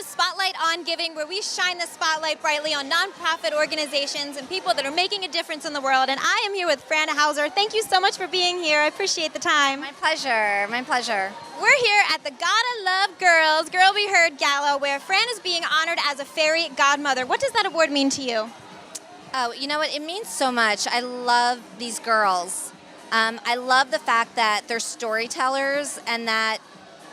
Spotlight on Giving, where we shine the spotlight brightly on nonprofit organizations and people that are making a difference in the world. And I am here with Fran Hauser. Thank you so much for being here. I appreciate the time. My pleasure. My pleasure. We're here at the Gotta Love Girls Girl Be Heard Gala, where Fran is being honored as a Fairy Godmother. What does that award mean to you? Oh, you know what? It means so much. I love these girls. I love the fact that they're storytellers and that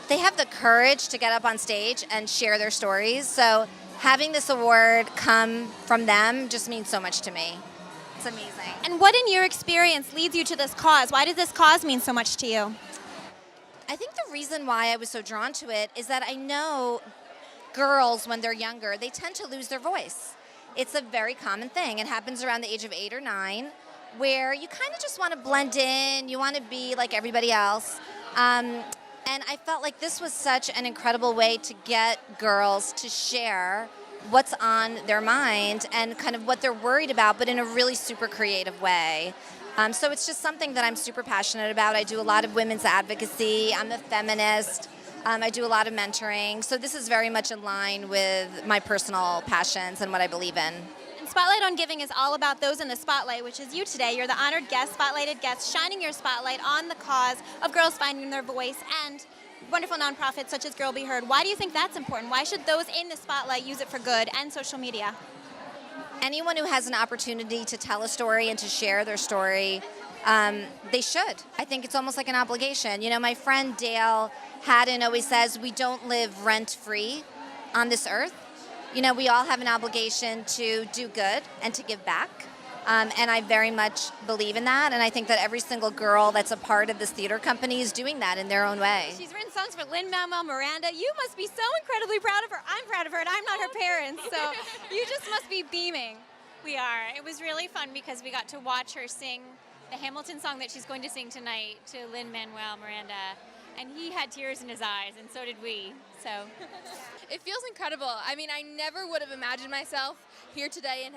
they have the courage to get up on stage and share their stories. So having this award come from them just means so much to me. It's amazing. And what in your experience leads you to this cause? Why does this cause mean so much to you? I think the reason why I was so drawn to it is that I know girls, when they're younger, they tend to lose their voice. It's a very common thing. It happens around the age of 8 or 9, where you kind of just want to blend in, you want to be like everybody else. And I felt like this was such an incredible way to get girls to share what's on their mind and kind of what they're worried about, but in a really super creative way. So it's just something that I'm super passionate about. I do a lot of women's advocacy. I'm a feminist. I do a lot of mentoring. So this is very much in line with my personal passions and what I believe in. Spotlight on Giving is all about those in the spotlight, which is you today. You're the honored guest, spotlighted guest, shining your spotlight on the cause of girls finding their voice and wonderful nonprofits such as Girl Be Heard. Why do you think that's important? Why should those in the spotlight use it for good and social media? Anyone who has an opportunity to tell a story and to share their story, they should. I think it's almost like an obligation. You know, my friend Dale Haddon always says we don't live rent-free on this earth. You know, we all have an obligation to do good and to give back. And I very much believe in that. And I think that every single girl that's a part of this theater company is doing that in their own way. She's written songs for Lin-Manuel Miranda. You must be so incredibly proud of her. I'm proud of her, and I'm not her parents. So you just must be beaming. We are. It was really fun because we got to watch her sing the Hamilton song that she's going to sing tonight to Lin-Manuel Miranda. And he had tears in his eyes, and so did we. So it feels incredible. I mean, I never would have imagined myself here today and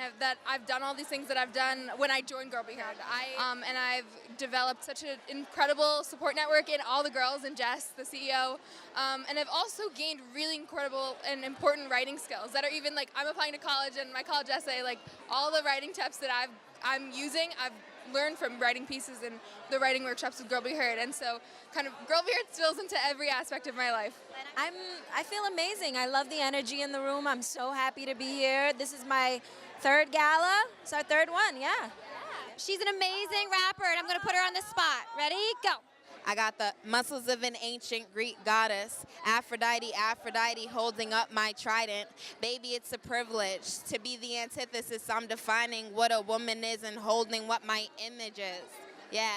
I've done all these things that I've done when I joined Girl Be Heard. And I've developed such an incredible support network in all the girls and Jess, the CEO. And I've also gained really incredible and important writing skills that are even like, I'm applying to college and my college essay, like all the writing tips that I'm using, I've learned from writing pieces and the writing workshops with Girl Be Heard. And so kind of Girl Be Heard spills into every aspect of my life. I feel amazing. I love the energy in the room. I'm so happy to be here. This is my third gala. It's our third one, yeah. She's an amazing rapper, and I'm going to put her on the spot. Ready? Go. I got the muscles of an ancient Greek goddess, Aphrodite, Aphrodite, holding up my trident. Baby, it's a privilege to be the antithesis. I'm defining what a woman is and holding what my image is. Yeah.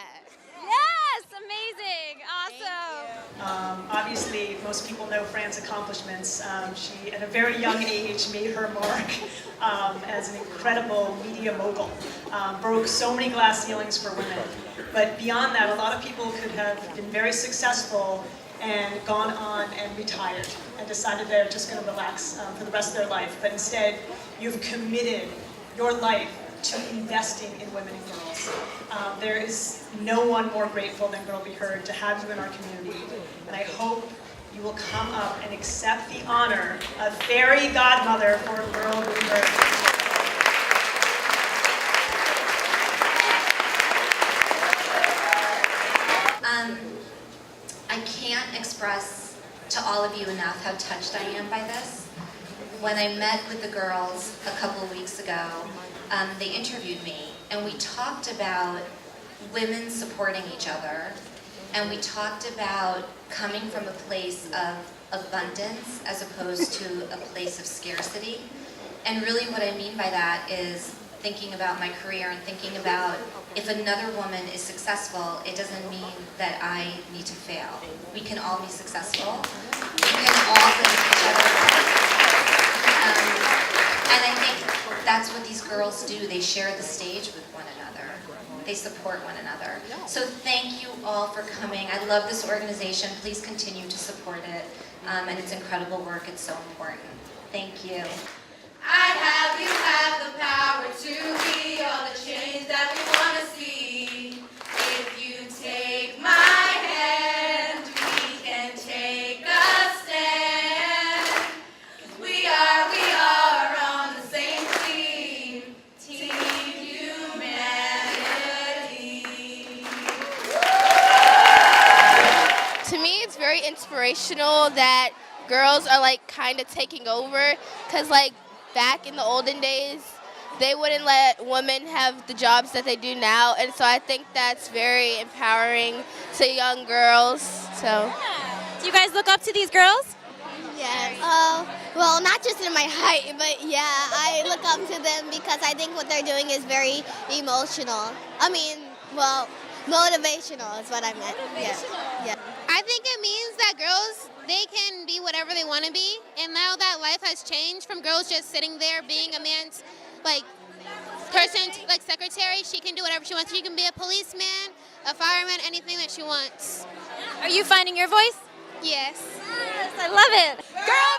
Yes, amazing, awesome. Obviously, most people know Fran's accomplishments. She, at a very young age, made her mark as an incredible media mogul. Broke so many glass ceilings for women. But beyond that, a lot of people could have been very successful and gone on and retired and decided they're just going to relax for the rest of their life. But instead, you've committed your life to investing in women and girls. There is no one more grateful than Girl Be Heard to have you in our community. And I hope you will come up and accept the honor of Fairy Godmother for Girl Be Heard. I can't express to all of you enough how touched I am by this. When I met with the girls a couple of weeks ago, they interviewed me, and we talked about women supporting each other, and we talked about coming from a place of abundance as opposed to a place of scarcity. And really what I mean by that is thinking about my career and thinking about if another woman is successful, it doesn't mean that I need to fail. We can all be successful. We can all lift each other up. And I think that's what these girls do. They share the stage with one another. They support one another. So thank you all for coming. I love this organization. Please continue to support it. And it's incredible work. It's so important. Thank you. I'd have you have the power to be all the change that we want to see. If you take my hand, we can take a stand. 'Cause we inspirational that girls are like kind of taking over, because like back in the olden days they wouldn't let women have the jobs that they do now, and so I think that's very empowering to young girls. So Do you guys look up to these girls? Yes. Well, not just in my height, but yeah, I look up to them because I think what they're doing is very emotional. Motivational is what I meant. Yeah. I think it means that girls, they can be whatever they want to be, and now that life has changed from girls just sitting there being a man's person, like secretary, she can do whatever she wants. She can be a policeman, a fireman, anything that she wants. Are you finding your voice? Yes. Yes, I love it. Girl